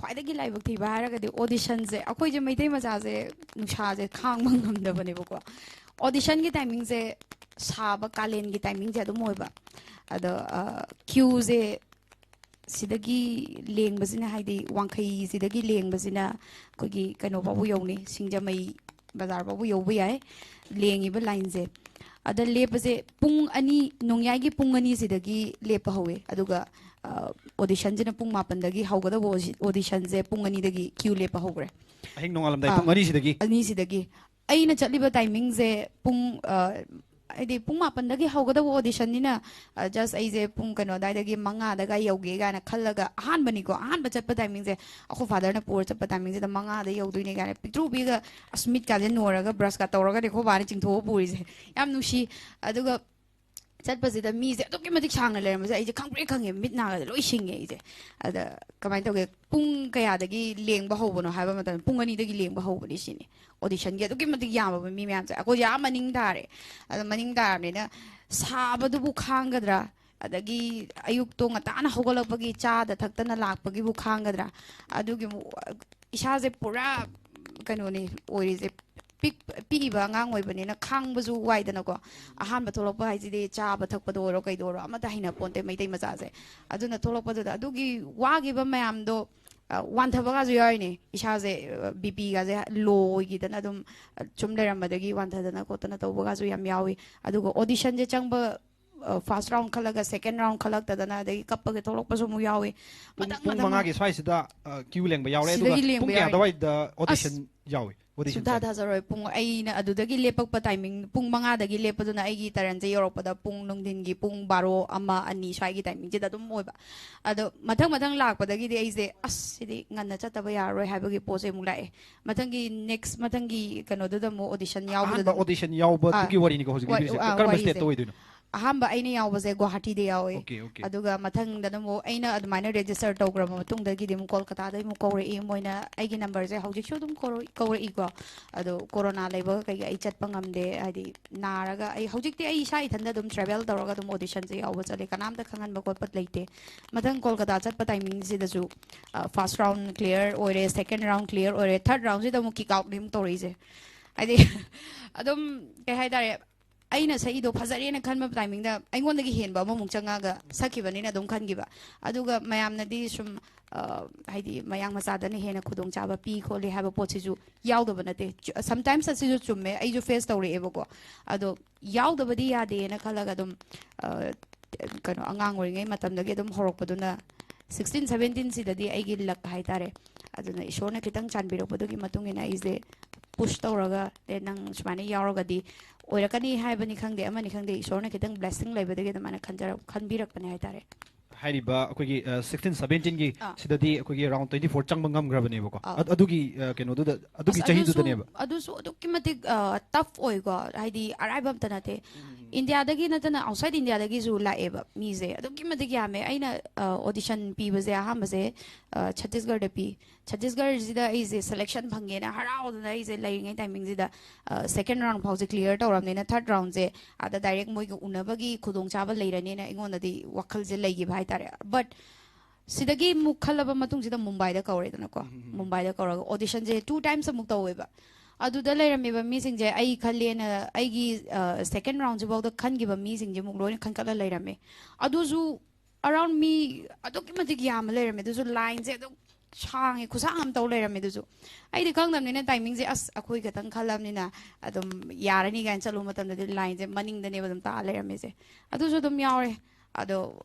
ꯈ꯭ꯋꯥꯏꯗꯒꯤ ꯂꯥꯏꯕꯛ ꯊꯤꯕ ꯍꯥꯏꯔꯒꯗꯤ ꯑꯣꯗꯤꯁꯟꯁꯦ ꯑꯩꯈꯣꯏꯁꯦ ꯃꯩꯇꯩ ꯃꯆꯥꯁꯦ ꯅꯨꯡꯁꯥꯁꯦ ꯈꯥꯡꯕ ꯉꯝꯗꯕꯅꯦꯕꯀꯣ ꯑꯣꯗꯤꯁꯟꯒꯤ ꯇꯥꯏꯃꯤꯡꯁꯦ ꯁꯥꯕ ꯀꯥꯂꯦꯟꯒꯤ ꯇꯥꯏꯃꯤꯡꯁꯦ ꯑꯗꯨꯝ ꯑꯣꯏꯕ ꯑꯗꯣ ꯀ꯭ꯌꯨꯁꯦ ꯁꯤꯗꯒꯤ ꯂꯦꯡꯕꯁꯤꯅ ꯍꯥꯏꯗꯤ ꯋꯥꯡꯈꯩꯁꯤꯗꯒꯤ ꯂꯦꯡꯕꯁꯤꯅ ꯑꯩꯈꯣꯏꯒꯤ ꯀꯩꯅꯣ ꯐꯥꯎꯕ ꯌꯧꯅꯤ ꯁꯤꯡꯖꯃꯩ ꯕꯖꯥꯔ ꯐꯥꯎꯕ ꯌꯧꯕ ꯌꯥꯏ ꯂꯦꯡꯉꯤꯕ ꯂꯥꯏꯟꯁꯦ ꯑꯗ ꯂꯦꯞꯄꯁꯦ ꯄꯨꯡ 2 ꯅꯣꯡꯌꯥꯏꯒꯤ ꯄꯨꯡ 2 ꯂꯦꯞꯄ ꯍꯧꯋꯦ ꯑꯗꯨꯒ ꯑꯣꯗꯤꯁꯟꯁꯤꯅ ꯄꯨꯡ 7 ꯍꯧꯒꯗꯕ ꯑꯣꯗꯤꯁꯟꯁꯦ ꯄꯨꯡ 2 ꯀ꯭ꯌꯨ ꯂꯦꯞꯄ ꯍꯧꯈ꯭ꯔꯦ ꯑꯍꯤꯡ ꯅꯣꯡꯉꯥꯜꯂꯝꯗꯥꯏ ꯄꯨꯡ 2 ꯑꯩꯅ ꯆꯠꯂꯤꯕ ꯇꯥꯏꯃꯤꯡꯁꯦ ꯄꯨꯡ ꯍꯥꯏꯗꯤ ꯄꯨꯡ 7 ꯍꯧꯒꯗꯕ ꯑꯣꯗꯤꯁꯟꯅꯤꯅ ꯖꯁ ꯑꯩꯁꯦ ꯄꯨꯡ ꯀꯩꯅꯣ ꯑꯗꯥꯏꯗꯒꯤ 5 ꯌꯧꯒꯦ ꯀꯥꯏꯅ ꯈꯜꯂꯒ ꯑꯍꯥꯟꯕ ꯆꯠꯄ ꯇꯥꯏꯃꯤꯡꯁꯦ ꯑꯩꯈꯣꯏ ꯐꯥꯗꯔꯅ ꯄꯨꯔ ꯆꯠꯄ ꯇꯥꯏꯃꯤꯡꯁꯤꯗ 5 ꯌꯧꯗꯣꯏꯅꯦ ꯀꯥꯏꯅ ꯄꯤꯛꯇ꯭ꯔꯨ ꯄꯤꯒ ꯃꯤꯠꯀꯥꯁꯦ ꯅꯣꯏꯔꯒ ꯕ꯭ꯔꯁꯀ ꯇꯧꯔꯒꯅꯦ ꯑꯩꯈꯣꯏ ꯕꯥꯅ ꯆꯤꯡꯊꯣꯛꯑ ꯄꯨꯔꯤꯁꯦ ꯌꯥꯝ ꯅꯨꯡꯁꯤ ꯑꯗꯨꯒ ꯆꯠꯄꯁꯤꯗ ꯃꯤꯁꯦ ꯑꯗꯨꯛꯀꯤ ꯃꯇꯤꯛ ꯁꯥꯡꯅ ꯂꯩꯔꯝꯕꯁꯦ ꯑꯩꯁꯦ ꯈꯪꯉꯦ ꯃꯤꯠ ꯅꯥꯒꯁꯦ ꯂꯣꯏ ꯁꯤꯡꯉꯦ ꯑꯩꯁꯦ ꯑꯗ ꯀꯃꯥꯏꯅ ꯇꯧꯒꯦ ꯄꯨꯡ ꯀꯌꯥꯗꯒꯤ ꯂꯦꯡꯕ ꯍꯧꯕꯅꯣ ꯍꯥꯏꯕ ꯃꯇꯝꯗ ꯄꯨꯡ 2 ꯂꯦꯡꯕ ꯍꯧꯕꯅꯤ ꯁꯤꯅꯤ ꯑꯣꯗꯤꯁꯟꯒꯤ ꯑꯗꯨꯛꯀꯤ ꯃꯇꯤꯛ ꯌꯥꯝꯃꯕ ꯃꯤ ꯃꯌꯥꯝꯁꯦ ꯑꯩꯈꯣꯏꯁꯦ ꯃꯅꯤꯡ ꯇꯥꯔꯦ ꯑꯗ ꯃꯅꯤꯡ ꯇꯥꯔꯕꯅꯤꯅ ꯁꯥꯕꯗꯨꯕꯨ ꯈꯥꯡꯒꯗ꯭ꯔꯥ ꯑꯗꯒꯤ ꯑꯌꯨꯛꯇꯣ ꯉꯟꯇꯥꯅ ꯍꯧꯒꯠꯂꯛꯄꯒꯤ ꯆꯥꯗ ꯊꯛꯇꯅ ꯂꯥꯛꯄꯒꯤꯕꯨ ꯈꯥꯡꯒꯗ꯭ꯔꯥ ꯑꯗꯨꯒꯤ ꯏꯁꯥꯁꯦ ꯄꯨꯔꯥ ꯀꯩꯅꯣꯅꯤ ꯑꯣꯏꯔꯤꯁꯦ ꯄꯤꯛꯏꯕ ꯑꯉꯥꯡ ꯑꯣꯏꯕꯅꯤꯅ ꯈꯥꯡꯕꯁꯨ ꯋꯥꯏꯗꯅꯀꯣ ꯑꯍꯥꯟꯕ ꯊꯣꯛꯂꯛꯄ ꯍꯥꯏꯁꯤꯗꯤ ꯆꯥꯕ ꯊꯛꯄꯗ ꯑꯣꯏꯔꯣ ꯀꯩꯗ ꯑꯣꯏꯔꯣ ꯑꯃꯠꯇ ꯍꯩꯅꯄꯣꯟꯇꯦ ꯃꯩꯇꯩ ꯃꯆꯥꯁꯦ ꯑꯗꯨꯅ ꯊꯣꯛꯂꯛꯄꯗꯨꯗ ꯑꯗꯨꯒꯤ ꯋꯥꯈꯤꯕ ꯃꯌꯥꯝꯗꯣ ꯋꯥꯟꯊꯕꯒꯁꯨ ꯌꯥꯎꯔꯤꯅꯦ ꯏꯁꯥꯁꯦ BPꯒꯁꯦ ꯂꯣ ꯑꯣꯏꯈꯤꯗꯅ ꯑꯗꯨꯝ ꯁꯨꯝ ꯂꯩꯔꯝꯕꯗꯒꯤ ꯋꯥꯟꯊꯗꯅ ꯈꯣꯠꯇꯅ ꯇꯧꯕꯒꯁꯨ ꯌꯥꯝ ꯌꯥꯎꯏ ꯑꯗꯨꯒ ꯑꯣꯗꯤꯁꯟꯁꯦ ꯆꯪꯕ ꯐꯥꯔꯁ ꯔꯥꯎꯟ ꯈꯜꯂꯒ ꯁꯦꯀꯦꯟ ꯔꯥꯎꯟ ꯈꯜꯂꯛꯇꯗꯅ ꯑꯗꯒꯤ ꯀꯞꯄꯒ ꯊꯣꯛꯂꯛꯄꯁꯨ ꯑꯃꯨꯛ ꯌꯥꯎꯏ ꯄꯨꯡ 5ꯒꯤ ꯁ꯭ꯋꯥꯏꯁꯤꯗ ꯀ꯭ꯌꯨ ꯂꯦꯡꯕ ꯌꯥꯎꯔꯦ ꯑꯗꯨꯒ ꯁꯤꯗꯒꯤ ꯂꯦꯡꯕ ꯄꯨꯡ ꯌꯥꯎꯔꯤꯅꯦ ꯀꯌꯥꯗꯋꯥꯏꯗ ꯑꯣꯗꯤꯁꯟ ꯌꯥꯎꯏ ꯁꯨꯡꯊꯥ ꯊꯥꯖꯔꯣꯏ ꯄꯨꯡ ꯑꯩꯅ ꯑꯗꯨꯗꯒꯤ ꯂꯦꯞꯄꯛꯄ ꯇꯥꯏꯃꯤꯡ ꯄꯨꯡ 5 ꯂꯦꯞꯄꯗꯨꯅ ꯑꯩꯒꯤ ꯇꯔꯟꯁꯦ ꯌꯧꯔꯛꯄꯗ ꯄꯨꯡ ꯅꯨꯡꯊꯤꯟꯒꯤ ꯄꯨꯡ 12 1 2 ꯁ꯭ꯋꯥꯏꯒꯤ ꯇꯥꯏꯃꯤꯡꯁꯤꯗ ꯑꯗꯨꯝ ꯑꯣꯏꯕ ꯑꯗꯣ ꯃꯊꯪ ꯂꯥꯛꯄꯗꯒꯤꯗꯤ ꯑꯩꯁꯦ ꯁꯤꯗꯤ ꯉꯟꯅ ꯆꯠꯇꯕ ꯌꯥꯔꯔꯣꯏ ꯍꯥꯏꯕꯒꯤ ꯄꯣꯠꯁꯦ ꯑꯃꯨꯛ ꯂꯥꯛꯑꯦ ꯃꯊꯪꯒꯤ ꯀꯩꯅꯣꯗꯨꯗ ꯑꯃꯨꯛ ꯑꯣꯗꯤꯁꯟ ꯌꯥꯎꯕꯗꯨꯗ ꯑꯍꯥꯟꯕ ꯑꯣꯗꯤꯁꯟ ꯌꯥꯎꯕꯗꯨꯒꯤ ꯋꯥꯔꯤꯅꯤꯀꯣ ꯍꯧꯖꯤꯛ ꯂꯤꯕꯤꯔꯤꯁꯦ ꯀꯔꯝꯕ ꯁ꯭ꯇꯦꯠꯇ ꯑꯣꯏꯗꯣꯏꯅꯣ ꯑꯍꯥꯟꯕ ꯑꯩꯅ ꯌꯥꯎꯕꯁꯦ ꯒꯨꯋꯥꯍꯥꯇꯤꯗ ꯌꯥꯎꯋꯦ ꯑꯣꯀꯦ ꯑꯗꯨꯒ ꯃꯊꯪꯗꯅ ꯑꯃꯨꯛ ꯑꯩꯅ ꯑꯗꯨꯃꯥꯏꯅ ꯔꯦꯖꯤꯁꯇꯔ ꯇꯧꯈ꯭ꯔꯕ ꯃꯇꯨꯡꯗꯒꯤꯗꯤ ꯑꯃꯨꯛ ꯀꯣꯜꯀꯇꯥꯗꯒꯤ ꯑꯃꯨꯛ ꯀꯧꯔꯛꯏ ꯃꯣꯏꯅ ꯑꯩꯒꯤ ꯅꯝꯕꯔꯁꯦ ꯍꯧꯖꯤꯛꯁꯨ ꯑꯗꯨꯝ ꯀꯧꯔꯛꯏꯀꯣ ꯑꯗꯣ ꯀꯣꯔꯣꯅꯥ ꯂꯩꯕꯒ ꯀꯩꯒ ꯑꯩ ꯆꯠꯄ ꯉꯝꯗꯦ ꯍꯥꯏꯗꯤ ꯅꯥꯔꯒ ꯑꯩ ꯍꯧꯖꯤꯛꯇꯤ ꯑꯩ ꯏꯁꯥ ꯏꯊꯟꯗ ꯑꯗꯨꯝ ꯇ꯭ꯔꯥꯚꯦꯜ ꯇꯧꯔꯒ ꯑꯗꯨꯝ ꯑꯣꯗꯤꯁꯟꯁꯦ ꯌꯥꯎꯕ ꯆꯠꯂꯦ ꯀꯅꯥꯝꯇ ꯈꯪꯍꯟꯕ ꯈꯣꯠꯄ ꯂꯩꯇꯦ ꯃꯊꯪ ꯀꯣꯜꯀꯇꯥ ꯆꯠꯄ ꯇꯥꯏꯃꯤꯡꯁꯤꯗꯁꯨ ꯐꯥꯔꯁ ꯔꯥꯎꯟ ꯀ꯭ꯂꯤꯌꯔ ꯑꯣꯏꯔꯦ ꯁꯦꯀꯦꯟ ꯔꯥꯎꯟ ꯀ꯭ꯂꯤꯌꯔ ꯑꯣꯏꯔꯦ ꯊꯥꯔꯠ ꯔꯥꯎꯟꯁꯤꯗ ꯑꯃꯨꯛ ꯀꯤꯛ ꯑꯥꯎꯠꯅꯤ ꯑꯃꯨꯛ ꯇꯧꯔꯛꯏꯁꯦ ꯍꯥꯏꯗꯤ ꯑꯗꯨꯝ ꯀꯩ ꯍꯥꯏꯇꯥꯔꯦ ꯑꯩꯅ ꯁꯛꯏꯗꯣ ꯐꯖꯔꯦꯅ ꯈꯟꯕ ꯇꯥꯏꯃꯤꯡꯗ ꯑꯩꯉꯣꯟꯗꯒꯤ ꯍꯦꯟꯕ ꯑꯃꯃꯨꯛ ꯆꯪꯉꯒ ꯁꯛꯈꯤꯕꯅꯤꯅ ꯑꯗꯨꯝ ꯈꯟꯈꯤꯕ ꯑꯗꯨꯒ ꯃꯌꯥꯝꯅꯗꯤ ꯁꯨꯝ ꯍꯥꯏꯗꯤ ꯃꯌꯥꯡ ꯃꯆꯥꯗꯅ ꯍꯦꯟꯅ ꯈꯨꯗꯣꯡꯆꯥꯕ ꯄꯤ ꯈꯣꯠꯂꯤ ꯍꯥꯏꯕ ꯄꯣꯠꯁꯤꯁꯨ ꯌꯥꯎꯗꯕ ꯅꯠꯇꯦ ꯁꯝꯇꯥꯏꯝꯁ ꯑꯁꯤꯁꯨ ꯆꯨꯝꯃꯦ ꯑꯩꯁꯨ ꯐꯦꯁ ꯇꯧꯔꯛꯑꯦꯕꯀꯣ ꯑꯗꯣ ꯌꯥꯎꯗꯕꯗꯤ ꯌꯥꯗꯦꯅ ꯈꯜꯂꯒ ꯑꯗꯨꯝ ꯀꯩꯅꯣ ꯑꯉꯥꯡ ꯑꯣꯏꯔꯤꯉꯩ ꯃꯇꯝꯗꯒꯤ ꯑꯗꯨꯝ ꯍꯧꯔꯛꯄꯗꯨꯅ 16 17 ꯑꯩꯒꯤ ꯂꯛ ꯍꯥꯏꯇꯥꯔꯦ ꯑꯗꯨꯅ ꯏꯁꯣꯔꯅ ꯈꯤꯇꯪ ꯆꯥꯟꯕꯤꯔꯛꯄꯗꯨꯒꯤ ꯃꯇꯨꯡ ꯏꯟꯅ ꯑꯩꯁꯦ ꯄꯨꯁ ꯇꯧꯔꯒ ꯅꯪ ꯁꯨꯃꯥꯏꯅ ꯌꯥꯎꯔꯒꯗꯤ ꯑꯣꯏꯔꯛꯀꯅꯤ ꯍꯥꯏꯕꯅꯤ ꯈꯪꯗꯦ ꯑꯃꯅꯤ ꯈꯪꯗꯦ ꯏꯁꯣꯔꯅ ꯈꯤꯇꯪ ꯕ꯭ꯂꯦꯁꯤꯡ ꯂꯩꯕꯗꯒꯤ ꯑꯗꯨꯃꯥꯏꯅ ꯈꯟꯕꯤꯔꯛꯄꯅꯦ ꯍꯥꯏꯇꯥꯔꯦ ꯍꯥꯏꯔꯤꯕ ꯑꯩꯈꯣꯏꯒ 16 17ꯒꯤ ꯁꯤꯗꯗꯤ ꯑꯩꯈꯣꯏꯒꯤ ꯔꯥꯎꯟ 24 ꯆꯪꯕ ꯉꯝꯈ꯭ꯔꯕꯅꯦꯕꯀꯣ ꯑꯗꯨꯒꯤ ꯀꯩꯅꯣꯗꯨꯗ ꯑꯗꯨꯒꯤ ꯆꯍꯤꯗꯨꯗꯅꯦꯕ ꯑꯗꯨꯁꯨ ꯑꯗꯨꯛꯀꯤ ꯃꯇꯤꯛ ꯇꯐ ꯑꯣꯏꯀꯣ ꯍꯥꯏꯗꯤ ꯑꯔꯥꯏꯕ ꯑꯝꯇ ꯅꯠꯇꯦ ꯏꯟꯗꯤꯌꯥꯗꯒꯤ ꯅꯠꯇꯅ ꯑꯥꯎꯠꯁꯥꯏꯗ ꯏꯟꯗꯤꯌꯥꯗꯒꯤꯁꯨ ꯂꯥꯛꯑꯦꯕ ꯃꯤꯁꯦ ꯑꯗꯨꯛꯀꯤ ꯃꯇꯤꯛ ꯌꯥꯝꯃꯦ ꯑꯩꯅ ꯑꯣꯗꯤꯁꯟ ꯄꯤꯕꯁꯦ ꯑꯍꯥꯟꯕꯁꯦ ಛತ್ತೀಸ್ꯒಢꯗ ꯄꯤ ಛತ್ತೀಸ್ꯒಢꯁꯤꯗ ꯑꯩꯁꯦ ꯁꯦꯂꯦꯛꯁꯟ ꯐꯪꯒꯦꯅ ꯍꯔꯥꯎꯗꯅ ꯑꯩꯁꯦ ꯂꯩꯔꯤꯉꯩ ꯇꯥꯏꯃꯤꯡꯁꯤꯗ ꯁꯦꯀꯦꯟ ꯔꯥꯎꯟ ꯐꯥꯎꯁꯦ ꯀ꯭ꯂꯤꯌꯔ ꯇꯧꯔꯕꯅꯤꯅ ꯊꯥꯔꯠ ꯔꯥꯎꯟꯁꯦ ꯑꯗ ꯗꯥꯏꯔꯦꯛ ꯃꯣꯏꯒ ꯎꯅꯕꯒꯤ ꯈꯨꯗꯣꯡꯆꯥꯕ ꯂꯩꯔꯅꯤꯅ ꯑꯩꯉꯣꯟꯗꯗꯤ ꯋꯥꯈꯜꯁꯦ ꯂꯩꯈꯤꯕ ꯍꯥꯏꯇꯥꯔꯦ ꯕꯠ ꯁꯤꯗꯒꯤ ꯑꯃꯨꯛ ꯈꯜꯂꯕ ꯃꯇꯨꯡꯁꯤꯗ ꯃꯨꯝꯕꯥꯏꯗ ꯀꯧꯔꯦꯗꯅꯀꯣ ꯃꯨꯝꯕꯥꯏꯗ ꯀꯧꯔꯒ ꯑꯣꯗꯤꯁꯟꯁꯦ 2 times ꯑꯃꯨꯛ ꯇꯧꯋꯦꯕ ꯑꯗꯨꯗ ꯂꯩꯔꯝꯃꯤꯕ ꯃꯤꯁꯤꯡꯁꯦ ꯑꯩ ꯈꯜꯂꯦꯅ ꯑꯩꯒꯤ ꯁꯦꯀꯦꯟ ꯔꯥꯎꯟꯁꯤꯐꯥꯎꯗ ꯈꯟꯈꯤꯕ ꯃꯤꯁꯤꯡꯁꯦ ꯑꯃꯨꯛ ꯂꯣꯏꯅ ꯈꯟꯀꯠꯂ ꯂꯩꯔꯝꯃꯦ ꯑꯗꯨꯁꯨ ꯑꯔꯥꯎꯟ ꯃꯤ ꯑꯗꯨꯛꯀꯤ ꯃꯇꯤꯛ ꯌꯥꯝꯅ ꯂꯩꯔꯝꯃꯦ ꯑꯗꯨꯁꯨ ꯂꯥꯏꯟꯁꯦ ꯑꯗꯨꯝ ꯁꯥꯡꯉꯦ ꯈꯨꯁꯥꯡ ꯑꯃ ꯇꯧ ꯂꯩꯔꯝꯃꯦ ꯑꯗꯨꯁꯨ ꯑꯩꯗꯤ ꯈꯪꯗꯕꯅꯤꯅ ꯇꯥꯏꯃꯤꯡꯁꯦ ꯑꯩꯈꯣꯏ ꯈꯛꯇꯪ ꯈꯜꯂꯕꯅꯤꯅ ꯑꯗꯨꯝ ꯌꯥꯔꯅꯤ ꯀꯥꯏꯅ ꯆꯠꯂꯨꯕ ꯃꯇꯝꯗꯗꯤ ꯂꯥꯏꯟꯁꯦ ꯃꯅꯤꯡꯗꯅꯦꯕ ꯑꯗꯨꯝ ꯇꯥ ꯂꯩꯔꯝꯃꯤꯁꯦ ꯑꯗꯨꯁꯨ ꯑꯗꯨꯝ ꯌꯥꯎꯔꯦ ꯑꯗꯣ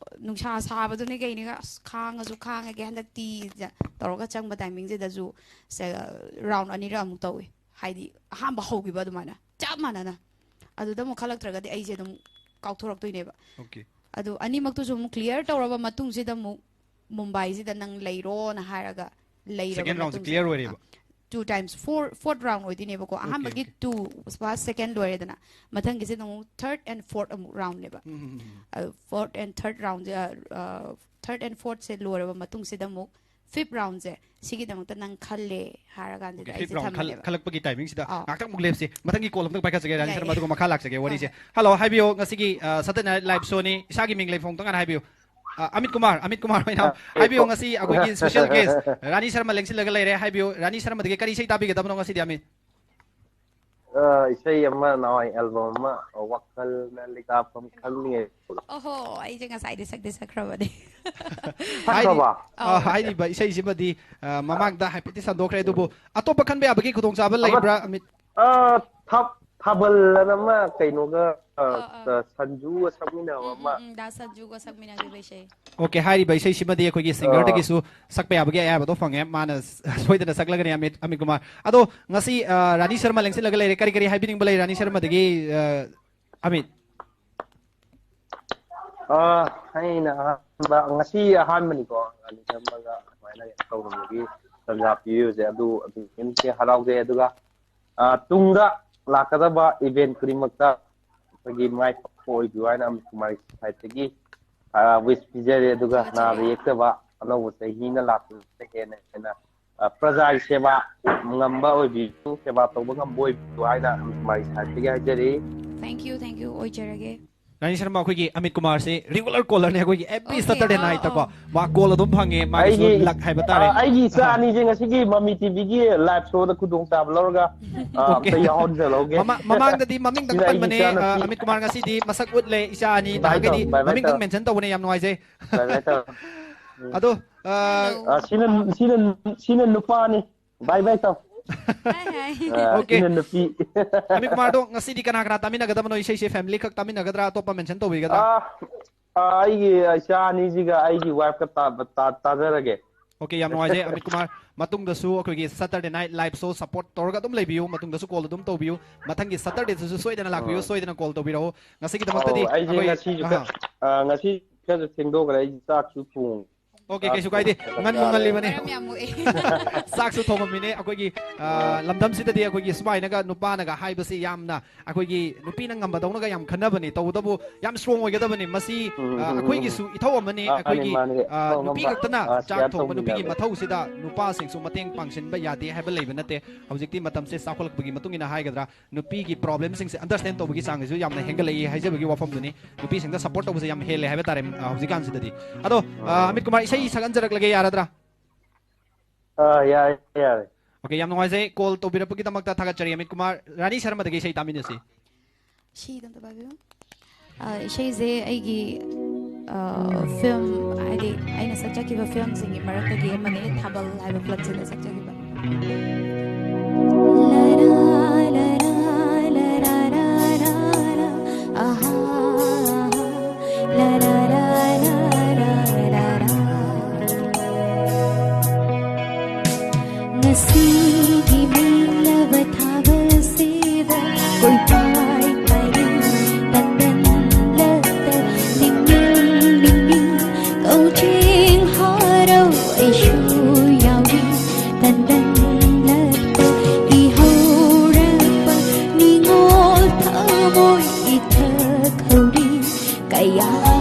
ꯅꯨꯡꯁꯥ ꯁꯥꯕꯗꯨꯅꯤ ꯀꯩꯅꯤꯒ ꯈꯥꯡꯉꯁꯨ ꯈꯥꯡꯉꯒꯦ ꯍꯟꯗꯛꯇꯤ ꯇꯧꯔꯒ ꯆꯪꯕ ꯇꯥꯏꯃꯤꯡꯁꯤꯗꯁꯨ ꯔꯥꯎꯟ 2 ꯑꯃꯨꯛ ꯇꯧꯏ ꯍꯥꯏꯗꯤ ꯑꯍꯥꯟꯕ ꯍꯧꯈꯤꯕ ꯑꯗꯨꯃꯥꯏꯅ ꯆꯞ ꯃꯥꯟꯅꯅ ꯑꯗꯨꯗ ꯑꯃꯨꯛ ꯈꯜꯂꯛꯇ꯭ꯔꯒꯗꯤ ꯑꯩꯁꯦ ꯑꯗꯨꯝ ꯀꯥꯎꯊꯣꯔꯛꯇꯣꯏꯅꯦꯕ ꯑꯗꯨ ꯑꯅꯤꯃꯛꯇꯨꯁꯨ ꯑꯃꯨꯛ ꯀ꯭ꯂꯤꯌꯔ ꯇꯧꯔꯕ ꯃꯇꯨꯡꯁꯤꯗ ꯑꯃꯨꯛ ꯃꯨꯝꯕꯥꯏꯁꯤꯗ ꯅꯪ ꯂꯩꯔꯣꯅ ꯍꯥꯏꯔꯒ ꯂꯩꯔꯕ ꯃꯇꯨꯡꯁꯤꯗ 2 times 4th round ꯑꯣꯏꯗꯣꯏꯅꯦꯕꯀꯣ ꯑꯍꯥꯟꯕꯒꯤ 2 second ꯂꯣꯏꯔꯦꯗꯅ ꯃꯊꯪꯒꯤꯁꯤꯗ ꯑꯃꯨꯛ 3rd and 4th ꯑꯃꯨꯛ roundꯅꯦꯕ 4th and 3rd round 3rd and 4th ꯁꯦ ꯂꯣꯏꯔꯕ ꯃꯇꯨꯡꯁꯤꯗ ꯑꯃꯨꯛ 5th roundꯁꯦ ꯁꯤꯒꯤꯗꯃꯛꯇ ꯅꯪ ꯈꯜꯂꯦ ꯍꯥꯏꯔꯀꯥꯟꯗ ꯑꯩꯁꯦ ꯊꯝꯃꯦꯕ ꯈꯜꯂꯛꯄꯒꯤ ꯇꯥꯏꯃꯤꯡꯁꯤꯗ ꯉꯥꯛꯇꯪ ꯑꯃꯨꯛ ꯂꯦꯞꯁꯤ ꯃꯊꯪꯒꯤ ꯀꯣꯜ ꯑꯃꯇꯪ ꯄꯥꯏꯈꯠꯆꯒꯦ ꯔꯥꯅꯤ ꯁꯔꯃ ꯑꯗꯨꯒ ꯃꯈꯥ ꯂꯥꯛꯆꯒꯦ ꯋꯥꯔꯤꯁꯦ ꯍꯜꯂꯣ ꯍꯥꯏꯕꯤꯌꯣ ꯉꯁꯤꯒꯤ ꯁꯇꯔꯗꯦ ꯅꯥꯏꯠ ꯂꯥꯏꯚ ꯁꯣꯅꯤ ꯏꯁꯥꯒꯤ ꯃꯤꯡ ꯂꯩꯐꯝ ꯇꯣꯉꯥꯟꯅ ꯍꯥꯏꯕꯤꯌꯨ Amit Kumar right now haibio ngasi akogi special guest Rani Sharma lengsil laga leire haibio Rani Sharma de kari sei tabi ga dabno ngasi di Amit isai amma nawai album ma wakal na lika pam khalni Oh, ai jeng asai de sakra bade. hai di ba isai sibadi mamang da happy sandokre dubu atopa khan be abagi khudong chaba leibra Amit thabal nama kaino ga sanju sakmina ma Da sanju ga sakmina de beshe. Okay hai di ba isai sibadi akogi singer de gisu sakpe abagi aya ba do fange mana soidana saklaga ni Amit Kumar ado ngasi Rani Sharma lengsil laga leire kari kari haibining balai Rani Sharma de Amit haina ba ngasi han mani ko ani samaga maina tawrugi tanja piu je adu imse harau ge aduga tungda lakadaba event krimakta pagi mai poi duaina am kumari saitegi wish pijare aduga na rekta ba alo hina laktu hena praja seva ngamba oi bi seva tawba ngamboi duaina am kumari saitegi hajari Thank you oi jarage. Rani Sharma akogi Amit Kumar se regular caller ne akogi every Saturday night ta ko ma call adum phange ma gi lak hai batare ai gi sa ani je ngasi gi Mami TV gi live show da kudong tab lorga ta yahon je loge mamang da di maming dang pan mane Amit Kumar ngasi di masak ut le isa ani da ga di maming dang mention to ne yam noi je ado sinan nupa ni bye bye ta Okay. Amit Kumar do ngasi di kana kana tamin agada mano isai se family kak tamin agadra to pa mention to bi gadra ai gi aisha ni ji ga ai gi wife ka ta jarage Okay yam noi je Amit Kumar matung da su ko gi Saturday night live show support tor ga dum lebiu matung da su call dum to biu mathang gi Saturday su soidana lakbiu soidana call to biro ngasi gi damak di ai ji ngasi ka singdo ga ai sa chu tung Okay, kesu kai di ngan mo ngal libane sak su thom mine akoi gi lamdam sida di akoi gi smai naga nupa naga hai basi yamna akoi gi nupi nang ngam badong naga yam khana bani to dabu yam strong oi ga dabani masi akoi gi su ithau amani akoi gi nupi gaktana chak thom nupi gi mathau sida nupa sing su mateng pangsin ba yade hai ba leibana te objecti matam se sakolak bagi matung ina hai gadra nupi gi problem sing se understand to bagi sang su yam na hengal ei hai je bagi wafam duni nupi sing da support to bagi yam hele hai ba tare objikan sida di ado Amit Kumar sagan jarak lagi yaradra ya Okay yam ngai je call to bira pagi tamak ta thaga chari Amit Kumar Rani Sharma de sei tamine si Shi dan ta babu shei ze aigi film adi aina sakjaki ba film singi marakta gi mane thabal live plot se sakjaki ba Nasibi mila bathaval seda koi pai pari tandan lata ding kau ching haro ishu yawi tandan lata ki hora pa ni ngol thamoy itha khori kaya ha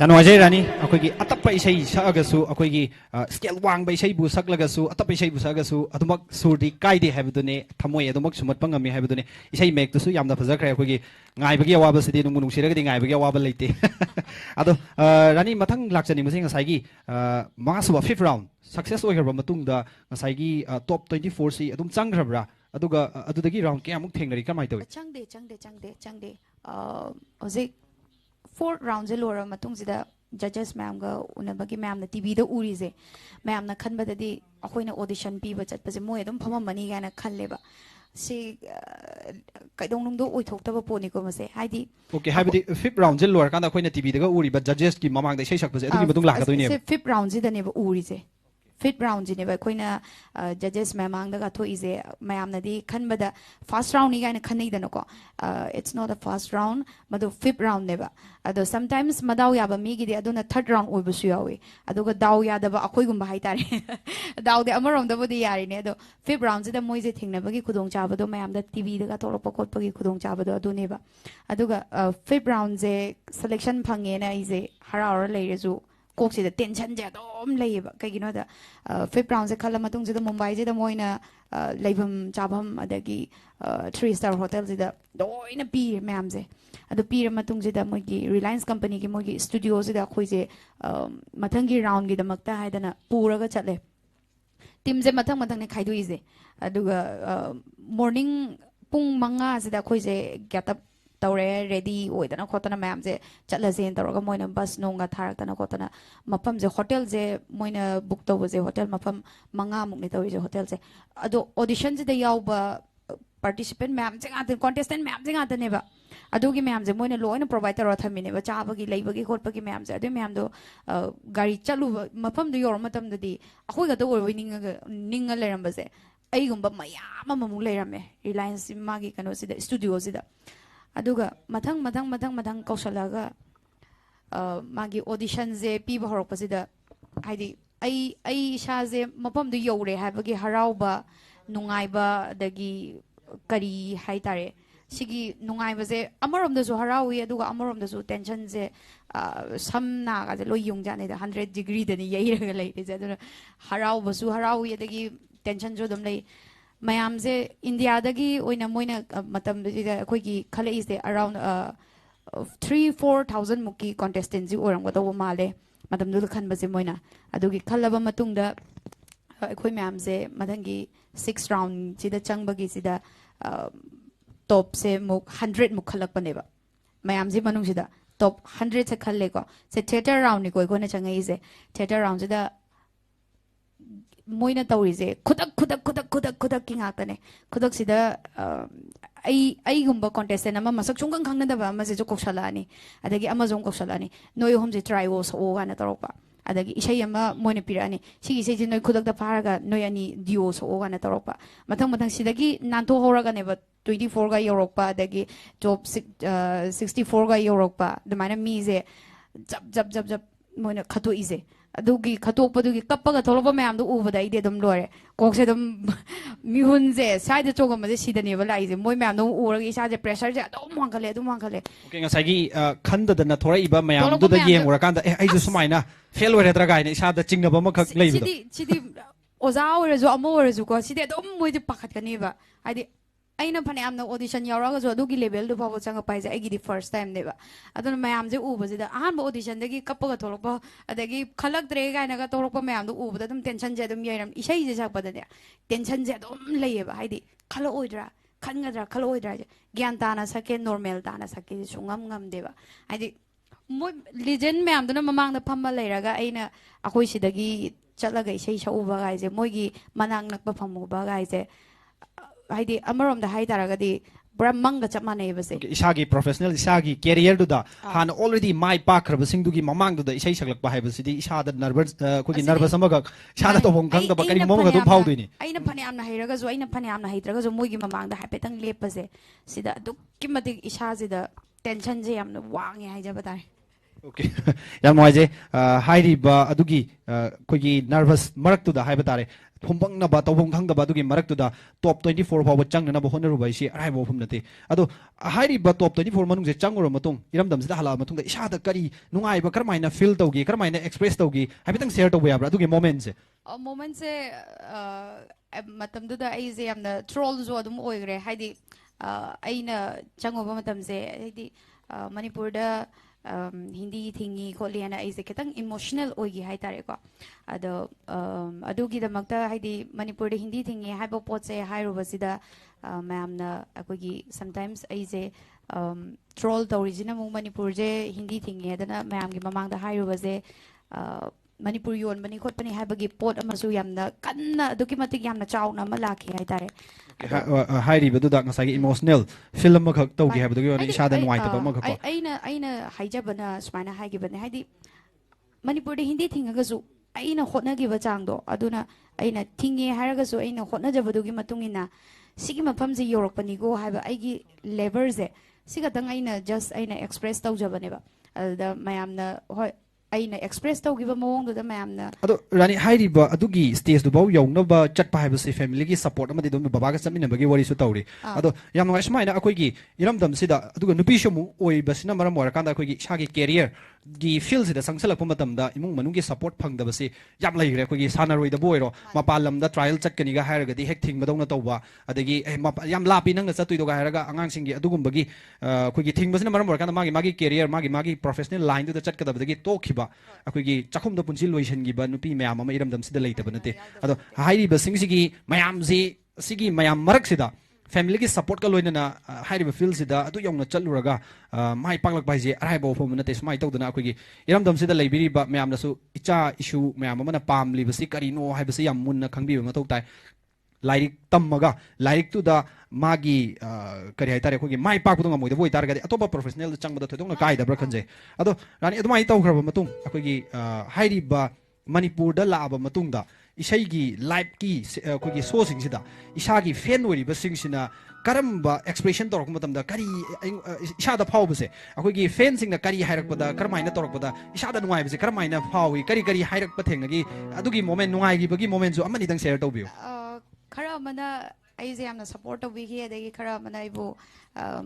ꯅꯨꯡꯉꯥꯏꯖꯩ ꯔꯥꯅꯤ ꯑꯩꯈꯣꯏꯒꯤ ꯑꯇꯞꯄ ꯏꯁꯩ ꯁꯛꯑꯒꯁꯨ ꯑꯩꯈꯣꯏꯒꯤ scale ꯋꯥꯡꯕ ꯏꯁꯩꯕꯨ ꯁꯛꯂꯒꯁꯨ ꯑꯇꯞꯄ ꯏꯁꯩꯕꯨ ꯁꯛꯑꯒꯁꯨ ꯑꯗꯨꯃꯛ ꯁꯨꯔꯗꯤ ꯀꯥꯏꯗꯦ ꯍꯥꯏꯕꯗꯨꯅꯦ ꯊꯃꯣꯏ ꯑꯗꯨꯃꯛ ꯁꯨꯝꯍꯠꯄ ꯉꯝꯃꯤ ꯍꯥꯏꯕꯗꯨꯅꯦ ꯏꯁꯩ ꯃꯌꯦꯛꯇꯨꯁꯨ ꯌꯥꯝꯅ ꯐꯖꯈ꯭ꯔꯦ ꯑꯩꯈꯣꯏꯒꯤ ꯉꯥꯏꯕꯒꯤ ꯑꯋꯥꯕꯁꯤꯗꯤ ꯅꯨꯡꯕꯨ ꯅꯨꯡꯁꯤꯔꯒꯗꯤ ꯉꯥꯏꯕꯒꯤ ꯑꯋꯥꯕ ꯂꯩꯇꯦ ꯑꯗꯣ ꯔꯥꯅꯤ ꯃꯊꯪ ꯂꯥꯛꯆꯅꯤꯡꯕꯁꯦ ꯉꯁꯥꯏꯒꯤ ꯃꯉꯥꯁꯨꯕ ꯐꯤꯐ ꯔꯥꯎꯟ ꯁꯛꯁꯦꯁ ꯑꯣꯏꯈ꯭ꯔꯕ ꯃꯇꯨꯡꯗ ꯉꯁꯥꯏꯒꯤ ꯇꯣꯞ 24ꯁꯤ ꯑꯗꯨꯝ ꯆꯪꯈ꯭ꯔꯕ꯭ꯔꯥ ꯑꯗꯨꯒ ꯑꯗꯨꯗꯒꯤ ꯔꯥꯎꯟ ꯀꯌꯥꯃꯨꯛ ꯊꯦꯡꯅꯔꯤ ꯀꯃꯥꯏꯅ ꯇꯧꯏ ꯆꯪꯗꯦ ꯍꯧꯖꯤꯛ ꯐꯣꯔꯠ ꯔꯥꯎꯟꯁꯦ ꯂꯣꯏꯔꯕ ꯃꯇꯨꯡꯁꯤꯗ ꯖꯖꯦꯁ ꯃꯌꯥꯝꯒ ꯎꯅꯕꯒꯤ ꯃꯌꯥꯝꯅ ꯇꯤꯚꯤꯗ ꯎꯔꯤꯁꯦ ꯃꯌꯥꯝꯅ ꯈꯟꯕꯗꯗꯤ ꯑꯩꯈꯣꯏꯅ ꯑꯣꯗꯤꯁꯟ ꯄꯤꯕ ꯆꯠꯄꯁꯦ ꯃꯣꯏ ꯑꯗꯨꯝ ꯐꯝꯃꯝꯃꯅꯤ ꯀꯥꯏꯅ ꯈꯜꯂꯦꯕ ꯁꯤ ꯀꯩꯗꯧꯅꯨꯡꯗꯣ ꯑꯣꯏꯊꯣꯛꯇꯕ ꯄꯣꯠꯅꯤꯀꯣ ꯃꯁꯦ ꯍꯥꯏꯗꯤ ओके हाइबदी फिफ्थ राउंड जे लोअर कांदा अखोइना टीवी दगा उरिबा जजेस की ममांग दा इसे सकबसे अदुगी मदुंग लाखदोइने से फिफ्थ राउंड उरीसे फिफ्थ राउंड अखोइना जजेस ममांग दगा थोइसे मयामनदी खनबदा फर्स्ट राउंड नि गाइना खनैदनको it's not a first round मदु फिफ्थ राउंड नेबा अदो समटाइम्स मदाव याबा मीगिदि अदुना थर्ड राउंड ओइबसु यावे अदुगा दाव यादबा अखोइगुंबा हाइतारे दावदे अमरोंदबुदि यारिने अदो फिफ्थ राउंड सिदा मोइजे थेंगनबगी खुदोंग चाबदो मयामदा टीवी दगा थोरपा खोटपगी खुदोंग चाबदो अदुनेबा अदुगा फिफ्थ राउंड जे सिलेक्शन फंगेना इजे हरावर लेरेजु कोक्सिदा टेंशन जे अदोम लेयेबा कगिनोदा फिफ्थ राउंड से खल्ला मतुंग सिदा मुंबई जिदा मोइना लेबम चाबम अदगी 3 स्टार होटल जिदा दोइना पी मैम जे अदो पीर मतुंग जिदा मोगी रिलायंस कंपनी की मोगी स्टूडियो जिदा खोइजे मथंगी राउंड गी दमकता हाइदना पूरगा चले टीम जे मथंग मथंग ने खाइदुइजे अदुगा मॉर्निंग पुंग मंगा जिदा खोइजे गेटअप तौरे रेडी ओइदना खोतना मैम जे चलजे तौरगा मोइना बस नोंगा थारकतना खोतना मफम जे होटल जे मोइना बुक तौबजे होटल मफम मंगा मुकने तौजे होटल जे अदो ऑडिशन जे यावबा पार्टिसिपेंट मैम जे गाते कॉन्टेस्टेंट मैम जे गाते नेबा अदुगी मैम जे मोइना लोइना प्रोवाइड तौर थमिनेबा चाबगी लेबगी खोटपगी मैम जे अदु मैम दो गाड़ी चलु मफम दो योर मतम ददी अखोइगा तो ओइ निंगा लेरंबसे अइगुंबा मयाम ममु लेरमे रिलायंस मागी कनो सिदा स्टूडियो सिदा अदुगा मथंग कौशलगा मागी ऑडिशन जे पीबा होरकपसिदा हाइदि आई इसाजे मफम दु यौरे हाबगी हराउबा नुंगाइबा दगी करी हाइतारे सिगी नुंगाइबजे अमरोमदसु हराउई अदुगा अमरोमदसु टेंशन जे समना गाजे लो युंगजानेदा 100 डिग्री दनि यैरगा लेइजे अदुना हराउबसु हराउई दगी टेंशन जो दम लई मैम से इंडिया दगी ओइना मोइना मतम दिदा अखोइगी खलेइसे अराउंड 3-4,000 मुकी कॉन्टेस्टेंट जी ओरंगदो माले मतम दु खनबसे मोइना अदुगी खलबा मतुंगदा अखोइ मैम से मथंगी 6 राउंड जिदा चंगबगी सिदा टॉप से मुक 100 मुक खलकपनेबा मैम जी मनुंग सिदा टॉप 100 से खल्लेको से थिएटर राउंड नि कोइ कोने चंगइसे थिएटर राउंड सिदा मोइना तौरिजे खुदक की गातने खुदक सिदा गुंबा कॉन्टेस्टेंट अमा मसक चुंगं खंगनदबा अमा जे जो कोसलानी अदगी अमाजों कोसलानी नोय होम जे ट्राई वो सो गाना तरोपा अदगी इशै अमा मोइना पिरानी सिगी इशै जे नोय खुदक दा फारगा नोय अनि डिओ सो गाना तरोपा मथंग मथंग सिदगी नांतो होरगा नेबा 24 गा योरकपा अदगी टॉप 64 गा योरकपा दमाना मी जे जब मोइना खतो इजे अदुगी खतोपदुगी कप्पगा थोलपा मैम दु उबदा इदे दम लोरे कोकसे दम मिहुन जे साइड चोगम जे सिदनेबा लाइजे मोय मैम दु उरगा इसाजे प्रेशर जे अदम वांखले ओके ngसाइगी खंददना थोराइबा मैम दु दा येंगुरा कांदा ए आइजु सुमाइना फेल ओरेद्रा गाइना इसादा चिंगनबा मखक लेबिदो सिदी ओजा ओरेजु अमो ओरेजु को सिदे दम मोय जे पाखतकनेबा आइदि अइना फनेयामना ऑडिशन यावरागजु अदुगी लेवल दु फाबो चंगा पाइजे आइगिदि फर्स्ट टाइम नेबा अदुन मैम जे उबजिदा अहानबा ऑडिशन दगी कप्पगा थोलपा अदगी खलक्त्रे गाइनागा तोरपा मैम दु उबदा दम टेंशन जे दम यैरम इशै जे सकपदने टेंशन जे दम लेयेबा हाइदि खल ओइद्रा खनगद्रा खल ओइद्रा जे ज्ञान ताना सके नॉर्मल ताना सके सुंगम ngam देबा हाइदि मोय लेजेंड मैम दुना ममांग दा फम्बा लेरागा अइना अखोइ सिदगी चलगा इशै सउबा गाइजे मोयगी मनांग नकपा फमुबा गाइजे हाइदि अमरोम दा हाइ तारगदी पुरा मंग चप माने बसे इसागी प्रोफेशनल इसागी कैरियर दुदा हान ऑलरेडी माइ पाखरब सिंगदुगी ममांग दुदा इशै सकलक हाइबसिदी इसादा नर्वस कोगी नर्वस अमगा इसादा तोबों खंग दा कनि मोमगा दु फाउदुइनी अइना फनेयामना हैरगजु अइना फनेयामना हैत्रगजु मोइगी ममांग दा हाइपेतंग लेपसे सिदा दुक्कि मति इसाजिदा टेंशन जे यामना वांगे हाइजबा तारे Okay. Yang mo aje hairi ba adugi koigi nervous marak tu da hai batare thumbang na ba tawong khang da ba adugi marak tu da top 24 fa chang na ba honaru ba isi arai bo phum nate ado hairi ba top 24 manung je changuro matung iram dam sida hala matung da isa da kari nungai ba karmaina feel tawgi karmaina express tawgi hai bitang share tawya bra adugi moment se moment se matam du da ai je yamna troll zo adum oigre haidi aina changoba matam se haidi manipur da Hindi thingi kholiana aise kitang emotional oigi hai tare ko ado adugi da magta haidi manipur de hindi thingi haibo pot se hairu basida ma'am na akogi sometimes aise troll to original mu manipur je hindi thingi adana ma'am gi mamang da hairu base manipur yon bani khot pani haibagi pot amasu yamna kanna aduki matik yamna chauna malaki hai tare hairi ba du da ngasai emotional film ma khak tawgi hai ba du yo isa da nuai ta ba ma khak ko aina haijabana smaina haigi bane haidi manipur de hindi thinga ga su aina hotna gi ba chang do aduna aina thinge haraga su aina hotna jabadu gi matungina sigi mafam je yorok pani go haiba aigi lever je siga tang aina just aina express taw jabane ba ada mayamna hoi aina express taw gi ba mong do da mayamna ado rani hairi ba adugi stage du baw yong no ba chat pa hai ba se family gi support amadi dom baba ga chamina bagi wari su tawri ado yam ngai smaina akoi gi iram dam sida aduga nupi shomu oi basina maram wara kanda akoi gi shagi career gi field sida sangsalak pa matam da imung manung gi support phang da basi yam lai re akoi gi sanaroi da boiro mapalam da trial chat kani ga hair ga di hek thing madong na tawba adagi yam lapi nang na chatui do ga hair ga angang sing gi adugum bagi akoi gi thing basina maram wara kanda magi career magi professional line du da chat ka da bagi to khiba akoi gi chakhum da punchi loisan gi ba nupi mayam ama iram dam sida lai ta banate ado hairi ba sing sigi mayam ji sigi mayam marak sida family ki support ka loina na hairi ba feel sida adu yong na chaluraga mai panglak bai je arai bo phom na te smai tawdana akoi gi iram dam sida leibiri ba mayam na su icha issue mayam ama na pam li ba si kari no hai ba si yam mun na khangbi ba matok tai lairik tammaga lairik tu da magi kari hai tare akoi gi mai pak pudong amoi da boi tar ga atopa professional chang ba da thodong na kai da bra khanje ado rani adu mai taw khra ba matung akoi gi hairi ba manipur da la ba matung da isai gi live ki akoi gi so sing sida isa gi fan ori ba sing sina karamba expression torok matam da kari isa da phau base akoi gi fan sing da kari hairak ba da karmai na torok ba da isa da nuai base karmai na phawi kari hairak pa theng gi adugi moment nuai gi bagi moment zo amani dang share tawbiu khara mana ai je amna support of gi adagi khara mana ibu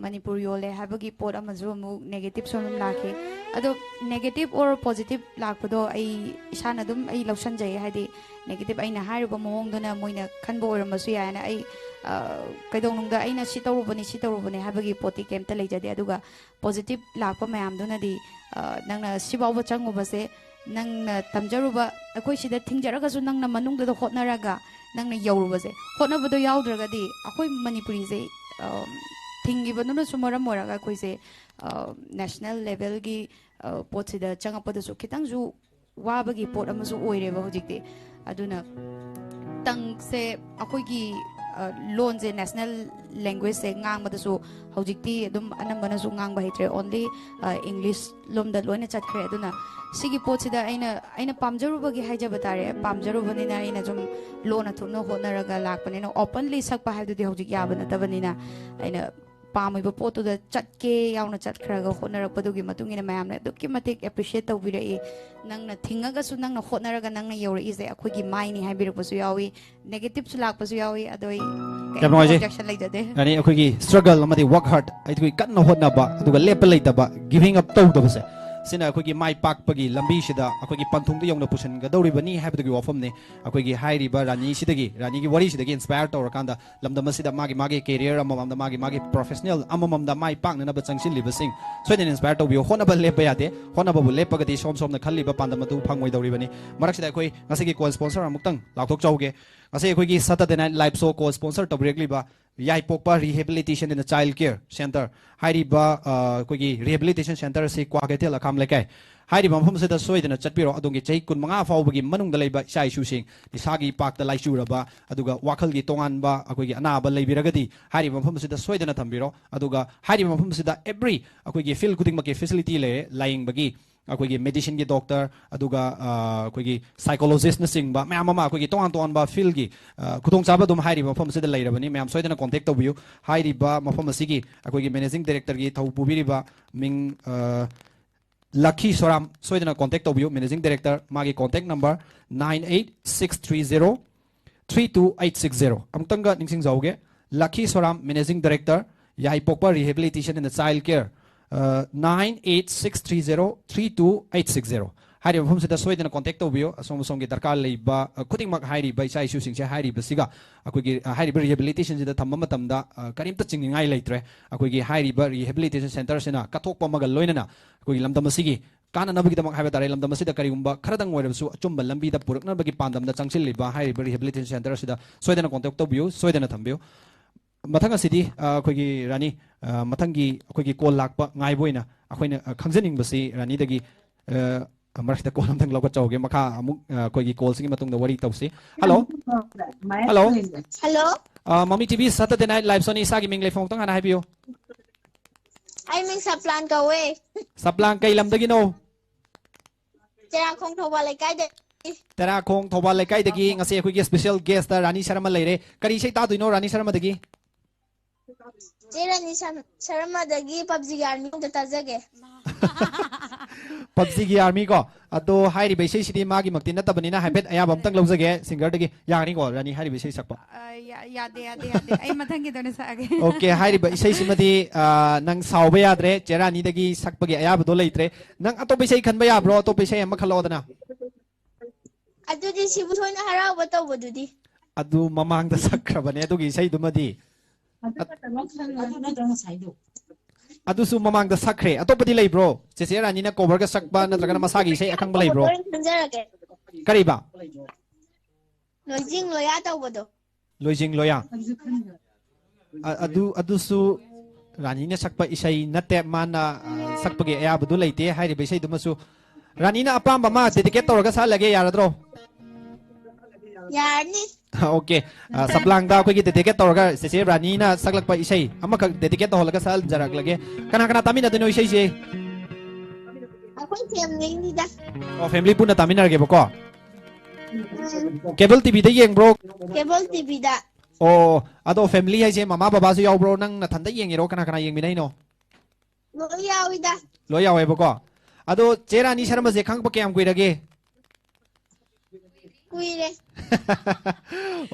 manipur yole habagi pot amazu mu negative sonum lakhe ado negative or positive lakpado ai isana dum ai lausan jai hadi negative aina hairuba mong dona moina khanbo oramasu yana ai kaidong nungda aina si tawrubani habagi poti kemta leijade aduga positive lakpa mayam dona di nangna sibawa changuba se nangna tamjaruba akoi sida thingjaraga su nangna manungda hotnaraga nangna yauruba se hotnabado yaudраga di akoi manipuri se thingi banuna sumara moraga koi se national level gi pot sida changapado su kitang ju wabagi pot amasu oireba hojikte aduna tang se akoi gi loan je national language se ngang ma su hojikti adum anambana su ngang ba hitre only english lom da loina chat khre aduna sigi pot sida aina pamjaru bagi haija batare pamjaru bani na aina jum loan athumno honaraga lakpani na openly sakpa ha du hojik yabana tabani na aina pamiba potu da chatke yauna chat khraga honarakpadu gi matungina mayamna dukki matik appreciate tawbirai nangna thingaga su nangna honaraga nangna yori is akoi gi maini haibirpasu yawi negative su lakpasu yawi adoi objection like jade ani akoi gi struggle amadi work hard ai koi kanna hotna ba aduga lepa leitaba giving up tawdabase sina akoi gi mai pak pagi lambi sida akoi gi panthung de yongna pusan ga dawri bani haibadu gi wafam ne akoi gi hairi ba rani sidagi rani gi wari sidagi inspire tawra kanda lamdam sida magi career amam da magi professional amam da mai pak na ba changsin liba sing soiden inspire tawbi hona ba lepa yate hona ba bu lepa ga di som na khalli ba pandam tu phangoi dawri bani marak sida akoi ngasi gi co sponsor amuktang lakthok chauge ngasi akoi gi Saturday night live show co sponsor tawrekli ba yai pokpa rehabilitation in the child care center hairi ba koi gi rehabilitation center se kwa ke tel akam lekai hairi ba phum se da soidena chatpiro adongi chei kun manga fawbagi manung da leiba sai su sing nisagi pak da lai churaba aduga wakal gi tongan ba akoi gi ana ba leibiragadi hairi ba phum se da soidena thambiro aduga hairi ba phum se da every akoi gi field kuding ma ke facility le lying bagi akoi gi medicine gi doctor aduga akoi gi psychologist na sing ba mayam ma akoi gi tongan ba field gi kudong chaba dum hairi ba phum se da leirabani mayam soidena contact tobiu hairi ba mafam asigi akoi gi managing director gi thau pubiri ba ming Lucky Soram soidana contact tobiyo managing director magi contact number 98630 32860 amtanga ningsing jauge Lucky Soram managing director Yaipokpa rehabilitation and child care 98630 32860 hari bhum sida soidana contact tobiyo asom somgi darkar leiba kuting mak hari bai sai su singse hari basiga akogi hari rehabilitation sida thamma matamda karimta chingingai leitre akogi hari rehabilitation center sina kathokpa magal loinana akogi lamdam asigi kana nabagi damak haiba tare lamdam asida karigumba kharadang oirabsu achumba lambi da purakna bagi pandamda changsil liba hari rehabilitation center sida soidana contact tobiyo soidana thambiyo mathanga sidi akogi rani mathangi akogi call lakpa ngai boina akoina khangjaning basi rani dagi Marshda call amtang loka chawge makha amuk koigi call singi matung da wari tawsi hello hello Hello. Mami TV Saturday Night Live soni sagi minglei phone tang ana habiyo Ai mình sắp plan cầu ấy. saplang kai lam dagi no Chả không thâu vào lại cái đấy. tera khong thobal lekai dagi ngase koigi special guest da Rani Sharma leire kari sei ta duino Rani Sharma dagi Chera ni Sharma dagi PUBG army ko tajage. PUBG gi army ko ado hairi bai sei sidi magi makti na tabanina habet aya bam tang lawjage singer dagi yani ko Rani hairi bai sei sakpa yade ai mathangi done sage okay hairi bai sei simadi nang sauba yadre chera ni dagi sakpagi aya bdo leitre nang ato bai sei khanba ya bro to bai sei am khalo dana Adu di si butoy na haraw ba to bududi. adu mamang da sakrabane adu gi sei dumadi adu su mamang da sakre ato padi lei bro chese Rani na cover ga sakba na traga masagi sei akang balai bro kariba Lojing loya to bodo. loijing loya adu su Rani na sakpa isai nate mana sakpagi aya bdu leite hairi bai sei dumasu Rani na apamba ma dedicate torga sa lage yaradro Yarni. okay saplang da kogi dedicate torga se Rani na saklak pa isai amaka dedicate to holaga sal jarak lage kana kana tamina dino isai se Ako family ni da. oh family puna taminar ge boko cable tv da yeng bro Cable TV da. oh ado family hai se mama baba su yaw bro nang na thanda yeng iro kana kana yeng minai no Loya ida. lo yaw e boko ado che Rani Sharma je khang pa kyam kuirage Kuire.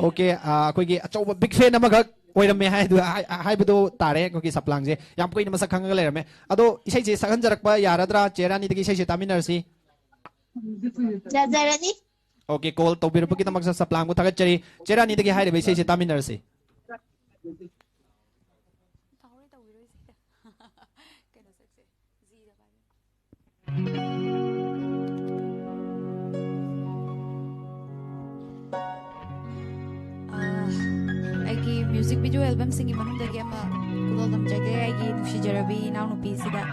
okay kogi achoba big fan amaga oirame hai du hai budo tare kogi saplang je yam koi na masak khanga lerame ado isai je sagan jarak pa yaradra che Rani dagi isai je taminar si Jajarani. okay call to bir pagita magsa saplang ko tagat chari che Rani dagi hai re isai je taminar si aigi music video album singi manum dagi ama kudol dam jage aigi nushi jarabi now no piece da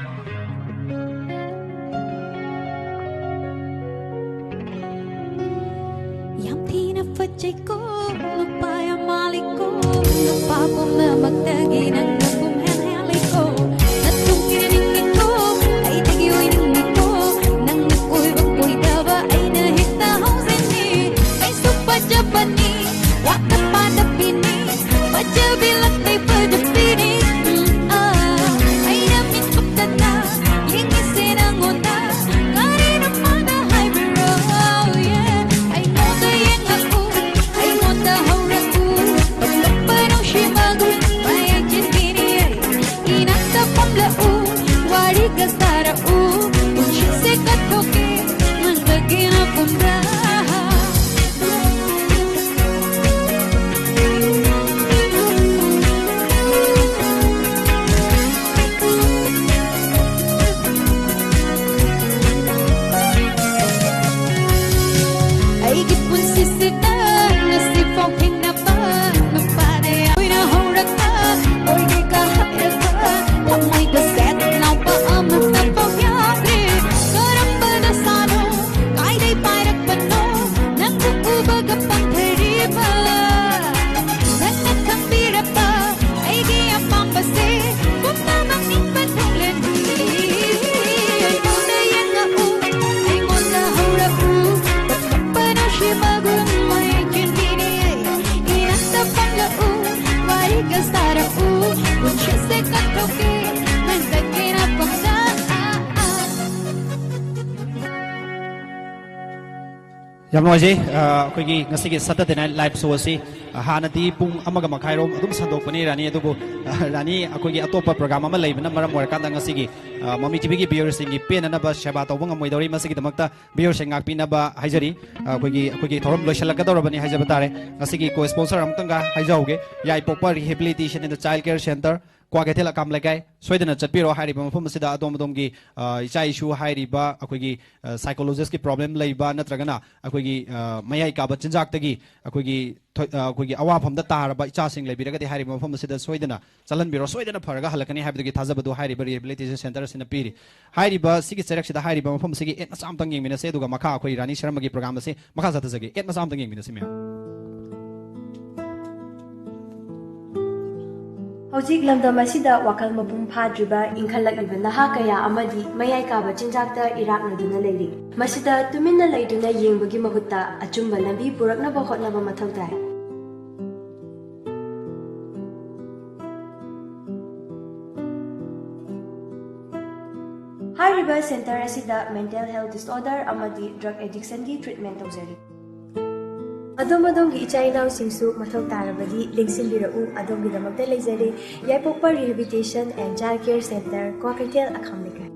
Yang tina fajay ko lupa yang mali ko lupa ko magdagi ng nagum henheli ko natung kinining ko ay tagi oy ning ko nang nakoy bakoy daba ay nahita hausin ni ay supa japani wakat pada pini baca bilang ay pada pini ay namin pagtata yung isinang una ngari na mga high bro yeah ay moda yang aku ay moda haura ku paglapanong shimago bayang cintini inata pamlau wari gastara unshin sekat koke mandagina punda ay gipun sisita nasi fongking na pa napade ay na horak pa oy ka hapya pa amoy ka set now pa amat Yam noisy, Quiggy, Nasiki Saturday Night Live show si Hanati, Pum, Amagama Cairo, Dum Sandopani, Rani, Adubo, Rani, Aquigi Atopa program, Malay, number of Morakanda Nasigi, Mami Tibigi beer singing pin and about Shabato, Wangam, Masiki, the Makta, beer singing Pinaba, Hajari, Quiggy Torum, Shalakadorabani, Hajabatare, Nasiki co sponsor Amtanga, Hajoge, Yai Popa rehabilitation in the child care center. Quagatella come like I, Sweden at Chapiro, Haribam from Sida Domadongi, Icha issue, Hariba, Aquigi, psychologist problem, Laiba, Natragana, Aquigi, Mayaka, but Chinzaktagi, Aquigi, Awa from the Tar, by Chassing, Labiraka, Haribam from the Sida Swedena, Salan Biro, Sweden, Paraga, Halakani, have the Gitazabadu, Hariba rehabilitation centers in the Piri. Hariba, Siki selection, the Haribam from Siki, et something in Minaseduga, Maka, Rani Sharmagi program, Makazatazagi, et something in Minasimia. Hojik lamdam asida wakal mapum phadriba inkhalakliba naha kaya amadi mayai kaba chinjakta iraknaduna leiri masida tuminna leiduna yengbagi mahutta achumba lambi puraknaba hotnaba mathau tai Hariba center asida mental health disorder amadi drug addiction gi treatment tawjari Adomadongi China Singsu Mathau Tarabadi, Lingsinbirau, Adongi the Magdalezari, Yapopa Rehabilitation and Child Care Center, Quakertail Akamlika.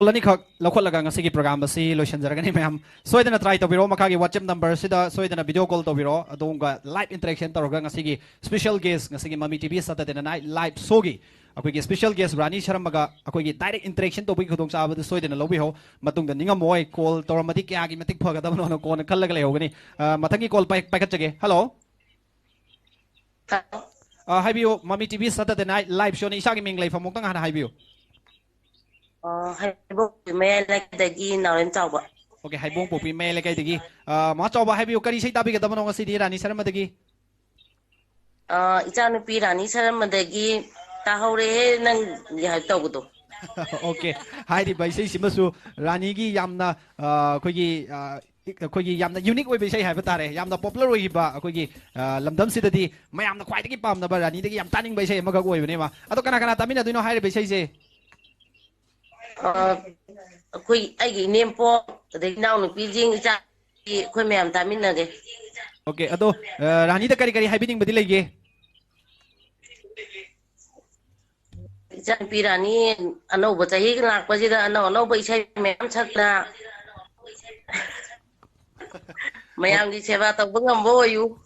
Lanikok, Lokolagang Siki program, see Lucian Zaragani, ma'am. So then I try to biro Makagi WhatsApp number, Sida, so then a video call to biro, Adonga, live interaction to Rogangasigi, special guest, Nasigi Mami TV Saturday night, live Sogi. Ako'y special guest RANI SHARMA ako'y direct interaction to bigkudong sa abad soy din lobby ho matung da ninga moy call tormatik yagi matik phagada no ko na kallaga lay hogani matangi call pa chage hello hi bio Mami TV Saturday night live show ni isagi ming live famong tang hana hi bio hi bo me like dagi nawen chawba okay hi bong popi me like dagi ma chawba hi bio kari sei tabi ga damano ngasi di RANI SHARMA dagi ichanu pi RANI SHARMA dagi tahore nang ya tawdo okay hi di baisai simasu RANI gi yamna koigi yamna unique oi baisai hai batare yamna popular oi ba koigi lamdam sidadi mayamna khwai dagi pamna ba RANI dagi yam taning baisai maga oi bane ma ado kana kana tamina duino hai baisai se koi ai gi nempo de naw nu pi jing cha koi mayam tamina ge okay ado RANI da kari kari hai bining badi lege Jan pirani ano baca hi lak pa jida ano ba isai mayam sakna mayam di seba ta bungam boyu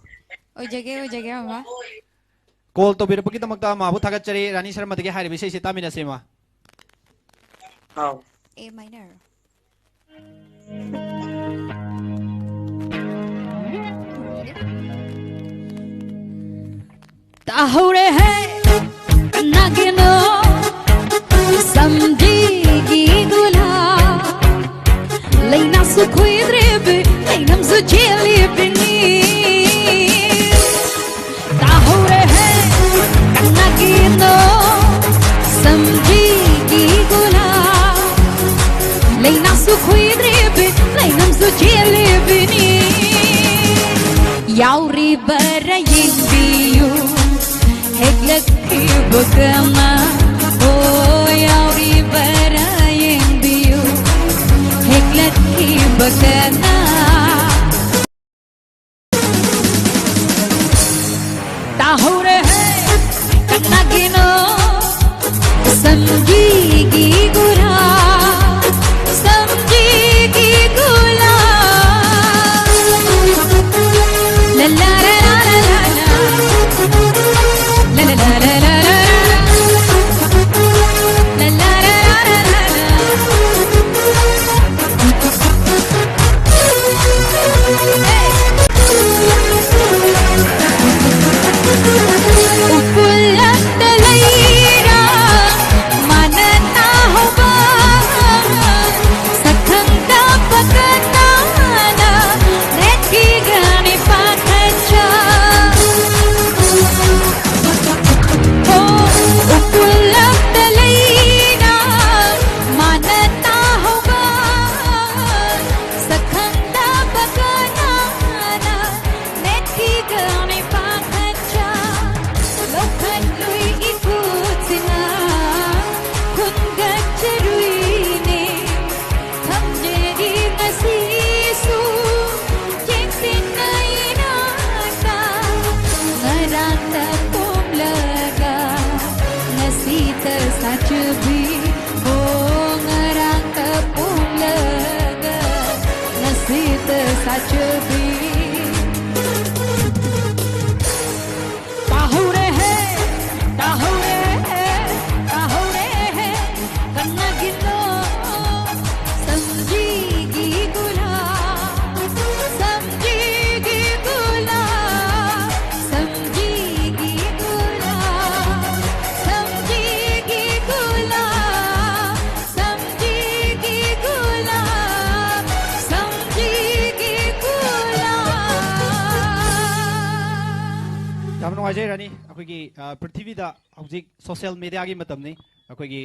Ojage ama call to biro pagita magta ma bu thagat chari RANI SHARMA dagi hai bisai se tamina sema how A minor Tahore hai nagino samjigi gula leina su kuidrebe leinam su jelibini tahore hai nagino samjigi gula leina su kuidrebe leinam su jelibini yauri barayin biyu Heglek ibukama Oh yauri barayin biyu Heglek ibukana Tahure hai kanagino Samjigi gura Samjigi gula La la la la la La la la la la la La la la la la Upulat leira manana ho ꯅꯨꯡꯉꯥꯏꯖꯩ ꯔꯥꯅꯤ ꯑꯩꯈꯣꯏꯒꯤ ꯄ꯭ꯔꯤꯊꯤꯕꯤꯗ ꯍꯧꯖꯤꯛ social ꯃꯤꯗꯤꯌꯥꯒꯤ ꯃꯇꯝꯅꯤ ꯑꯩꯈꯣꯏꯒꯤ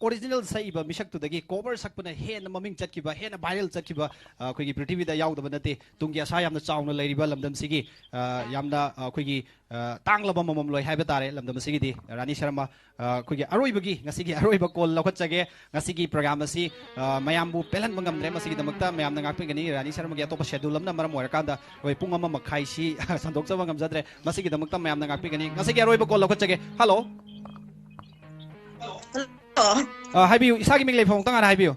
original ꯁꯛꯏꯕ ꯃꯤꯁꯛꯇꯨꯗꯒꯤ cover ꯁꯛꯄꯅ ꯍꯦꯟꯅ ꯃꯃꯤꯡ ꯆꯠꯈꯤꯕ ꯍꯦꯟꯅ viral ꯆꯠꯈꯤꯕ ꯑꯩꯈꯣꯏꯒꯤ ꯄ꯭ꯔꯤꯊꯤꯕꯤꯗ ꯌꯥꯎꯗꯕ ꯅꯠꯇꯦ ꯇꯨꯡꯒꯤ ꯑꯁꯥ ꯌꯥꯝꯅ ꯆꯥꯎꯅ ꯂꯩꯔꯤꯕ ꯂꯝꯗꯝꯁꯤꯒꯤ ꯌꯥꯝꯅ ꯑꯩꯈꯣꯏꯒꯤ ꯇꯥꯡꯂꯕ ꯃꯃꯝ ꯂꯣꯏ ꯍꯥꯏꯕ ꯇꯥꯔꯦ ꯂꯝꯗꯝ ꯑꯁꯤꯒꯤꯗꯤ ꯔꯥꯅꯤ ꯁꯔꯃ ꯑꯩꯈꯣꯏꯒꯤ ꯑꯔꯣꯏꯕꯒꯤ ꯉꯁꯤꯒꯤ ꯑꯔꯣꯏꯕ ꯀꯣꯜ ꯂꯧꯈꯠꯆꯒꯦ ꯉꯁꯤꯒꯤ ꯄ꯭ꯔꯣꯒ꯭ꯔꯥꯝ ꯑꯁꯤ ꯃꯌꯥꯝꯕꯨ ꯄꯦꯜꯍꯟꯕ ꯉꯝꯗ꯭ꯔꯦ ꯃꯁꯤꯒꯤꯗꯃꯛꯇ ꯃꯌꯥꯝꯅ ꯉꯥꯛꯄꯤꯒꯅꯤ ꯔꯥꯅꯤ ꯁꯔꯃꯒꯤ ꯑꯇꯣꯞꯄ ꯁꯦꯗꯨꯜ ꯑꯃꯅ ꯃꯔꯝ ꯑꯣꯏꯔꯀꯥꯟꯗ ꯑꯩꯈꯣꯏ ꯄꯨꯡ ꯑꯃ ꯃꯈꯥꯏꯁꯤ ꯁꯟꯗꯣꯛꯆꯕ ꯉꯝꯖꯗ꯭ꯔꯦ ꯃꯁꯤꯒꯤꯗꯃꯛꯇ ꯃꯌꯥꯝꯅ ꯉꯥꯛꯄꯤꯒꯅꯤ ꯉꯁꯤꯒꯤ ꯑꯔꯣꯏꯕ ꯀꯣꯜ ꯂꯧꯈꯠꯆꯒꯦ ꯍꯜꯂꯣ ꯍꯥꯏꯕꯤꯌꯨ ꯏꯁꯥꯒꯤ ꯃꯤꯡ ꯂꯩꯐꯝ ꯑꯃꯇꯪ ꯍꯥꯟꯅ ꯍꯥꯏꯕꯤꯌꯨ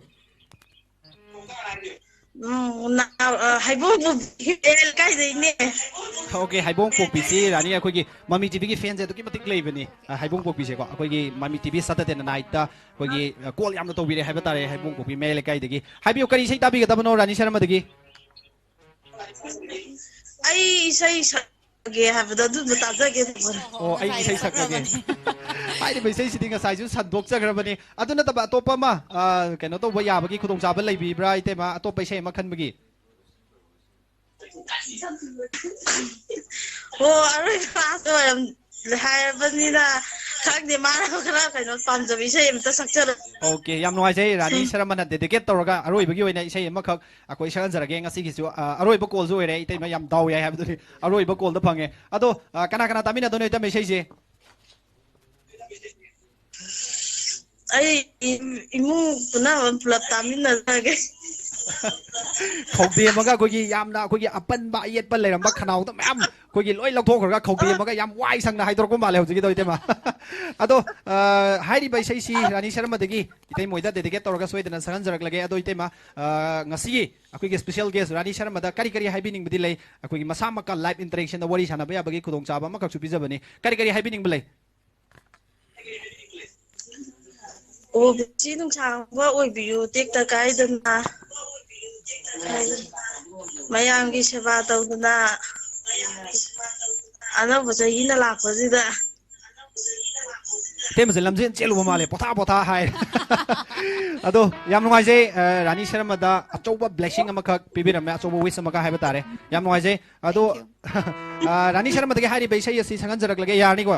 ओके हाइबोंग पोपीसी रानी अखोगी ममी टीवी की फैंस अदुकी मतिक लेबनी हाइबोंग पोपीसे को अखोगी ममी टीवी सतते नाइट ता अखोगी कॉल यामना तोबिरे हाइबा तारे हाइबोंग पोपी मेल काइदगी हाइबियो करी सही ताबी गतबनो रानी शर्मा दगी आई सही सगे हाबदा दु ताजगे ओ आई सही सकगे हाइदे बेसै सिदिंग साइजु सन्दोक जगरबनी अदुना तबा अतोपा मा कनो तो याबगी खुदोंग चाबा लेबिब्रा इतेमा अतोपा इसे मा खनबगी ओ अरे फास्ट हायबनीना खागदे मारा खरा कनो पांजबी से एमता सक्चर ओके याम नुआइजै रानी शर्माना डेडिकेट तौरगा अरोइबगी ओइना इसे एमखक अखोइ सगनजरगे ngasigisu अरोइब कॉल जो ओइरे इतेमा याम दाव याय हाबदुनि अरोइब कॉल द फंगे अदो कना कना तामिना दोनो इता मेसेजे आई इमु पुना पुलप तामिना जागे खौदे मगा कोगी यामना कोगी अपन बा येत पल लेरम बा खनाउ त मैम कोगी लोइ लथोखरगा खौदे मगा याम वाइ संगना हाइदरको माले हौजिगी दो इतेमा अदो हाइरि बैसै सी रानी शर्मा दगी इते मोइदा डेडिकेट तौरगा सोइदना सगन जरक लगे अदो इतेमा ngasi अखोगी स्पेशल गेस्ट रानी शर्मा दा करी करी हाइबिनिंग बदि लै अखोगी मसा मका लाइव इंटरेक्शन दा वरी साना बया बगी खुदोंग चाबा मका छु पिजबनी करी करी हाइबिनिंग बलै ओ बिची नुंसांबा ओइबियु टेक ता काइदना मयांगी सेवा तौदना अनब चहीना लापजिदा तेमसे लमजेन चेलुबा माले पोथा पोथा हाय अदो याम नुआइजे रानी शर्मा दा अचौबा ब्लेसिंग अमखक पिबिरमे अचौबा विश अमका हायबा तारे याम नुआइजे अदो रानी शर्मा दगे हारि बैसै असि संगन जरक लगे यारनी को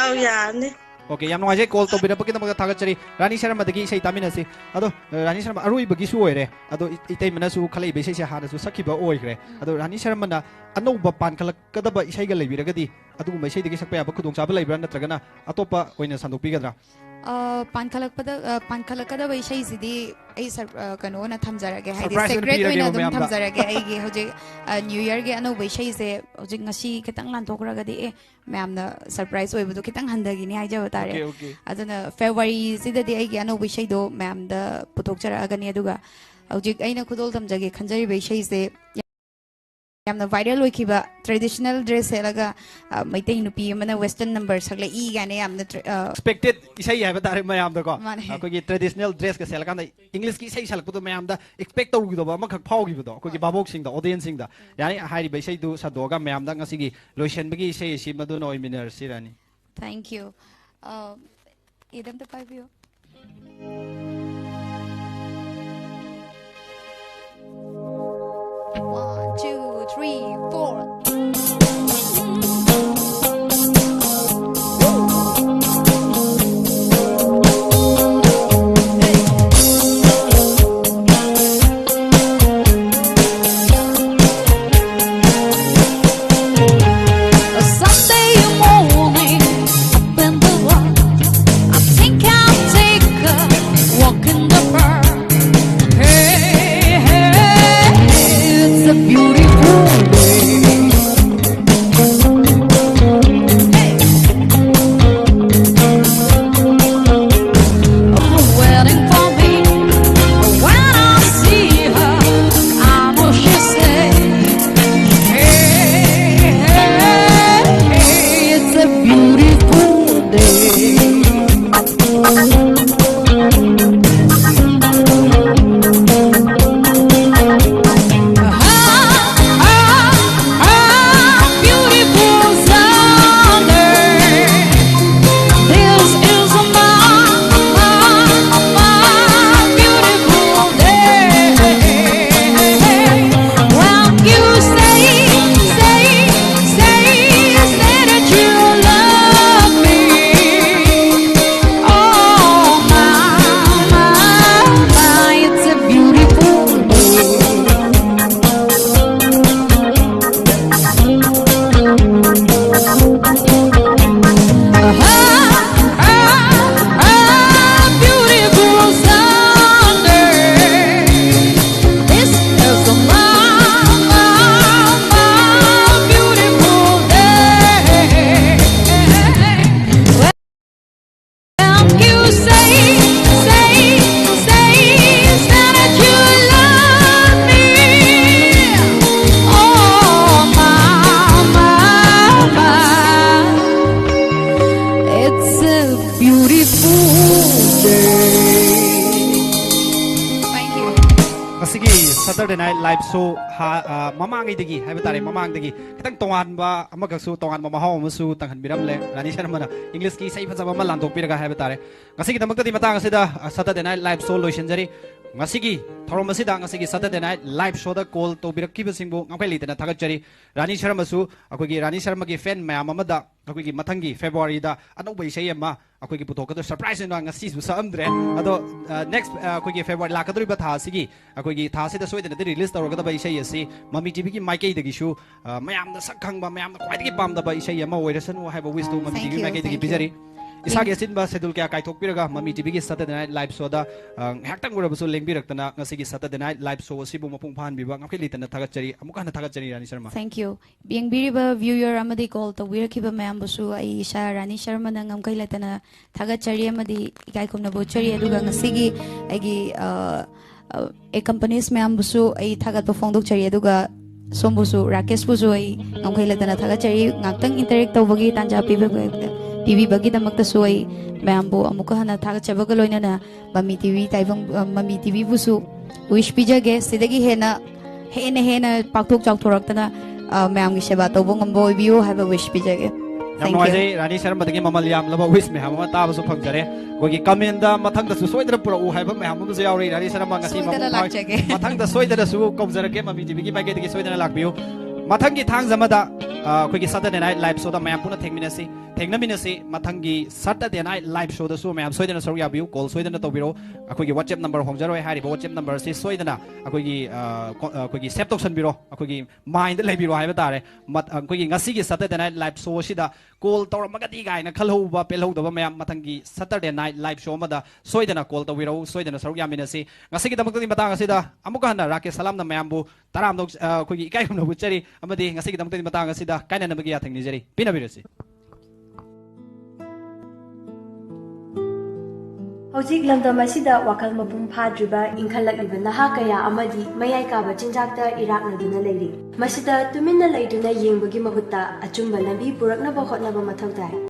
आउ याने ओके याम नुआइजे कॉल तो बिरपकी नमक थागचरी रानी शर्मा दगी इसे तामिनसी अदो रानी शर्मा अरुइबगी सु ओइरे अदो इतै मनसु खलै बैसै से हानसु सखिबा ओइग्रे अदो रानी शर्मा ना अनौबा पानखलक कदबा इसेगा लेबिरगदी अदुगु मैसै दगी सकपा याबा खुदोंग चाबा लेब्रा नत्रगना अतोपा ओइना संदोकपिगद्रा पानखलकदा वैशैसिदी आई कनो ना थमजरगे हाइदे सेक्रेट ओइना दम थमजरगे आइगे होजे न्यू ईयर गे अनो वैशैसे होजे ngasi खितंग लानथोखरगदी ए मैमना सरप्राइज ओइबदो खितंग हंदगिनी हाइजब तारे अदना फेब्रुअरी सिददी आइगे अनो वैशैदो मैमदा पुथोकचरगनी अदुगा होजे आइना खुदोल थमजगे खंजरी वैशैसे यामना वायरल होइखिबा ट्रेडिशनल ड्रेस सेलगा मैतै नुपी मना वेस्टर्न नंबर सकले ई गाने यामना एक्सपेक्टेड इसे हाइबा तारे मयाम दको अखोगी ट्रेडिशनल ड्रेस के सेल कांदा इंग्लिश की इसे सलकदो मयाम दा एक्सपेक्ट तौगिदो मखक फावगिबदो अखोगी बाबोक सिंग दा ऑडियंस सिंग दा यानी हाइरि बैसै दु सदोगा मयाम दा ngasiगी लोइशनबगी इसे सि मदु नोइ मिनर सिरानी थैंक यू इदम त पाइबियो 1 2 3 4 One beautiful day. Thank you. Masigi Saturday Night Live Show mamangi haiba tare mamangdagi kitang tonganba amagasu tonganba mahau amasu tanghanbiram le Rani Sharma na English ki sai phajaba ma landok piraga haiba tare ngasigi damakta di matang asida Saturday Night Live Show loisinjari ngasigi thorom asida ngasigi Saturday Night Live Show da call to birakkiba singbu ngapai litana thagachari Rani Sharma su akogi Rani Sharma gi fan mayam amada akogi mathangi February da anouba isai ama akogi putokado surprise na ngasi su samdre ado next akogi February lakadri ba tha sigi akogi tha sida soidana de release tawragada ba isai asi Mami TV ki Mike dagi shu mayam da sakhang ba mayam da kwai gi pam da ba isai ama oirasanu haiba wish to Mami TV Mike dagi bijari isagi asin ba schedule kya kai thokpiraga Mami TV ki Saturday Night Live Show da haktang urabusu lengbirakna ngasigi Saturday Night Live Show asibu mapung phan biba ngakhi litana thagachari amuka na thagachari Rani Sharma Thank you. Being biriba viewer amadi call to wirkiba mayam busu ai isha Rani Sharma na ngamkai litana thagachari amadi ikai kumna bochari aduga ngasigi aigi a companies mayam busu ai thagat pa phongdok chari aduga sombusu Rakesh busu ai ngamkai litana thagachari ngaktang interact tawbagi tanja pibi bagi damakta suai mayambu amuka hana thagachabaga loinana Mami TV taibang Mami TV busu wish pijage sidagi hena paktok chawthoraktana mayam gi seba tawbo ngambo biu have a wish pijage Thank you. Rani Sharma dagi mamal yam laba wish me hama ta basu phangjare gogi comment da mathang da su soidra pura u haiba me hama su yauri Rani Sharma ngasi mathang da soidra su komjarage Mami TV gi bagi dagi soidra lakbiu mathangi thang zamada akogi Saturday Night Live Show da mayam puna thengnaminasi mathangi Saturday Night Live Show da su mayam soidana saru yabiu call soidana tawbiro akogi WhatsApp number hongjaro hai hariba WhatsApp number si soidana akogi save toksan biro akogi mind leibiro haiba tare akogi ngasi gi Saturday Night Live Show sida call tawramagadi gaina khalhouba pelhouda mayam mathangi Saturday Night Live Show mada soidana call tawbiro soidana saru yaminasi ngasi gi damakti matang asida amuka hana Rakesh salam na mayambu taram dok akogi ikai humna buchari amadi ngasi gi damakti matang asida kaina nabagi yathang nijari pinabirasi Hojik lamdam asida wakal mapung phadriba inkhalakliba naha kaya amadi mayai kaba chinjakta iraknaduna leiri masida tuminna leiduna yengbagi mahutta achumba lambi puraknaba hotnaba mathau tai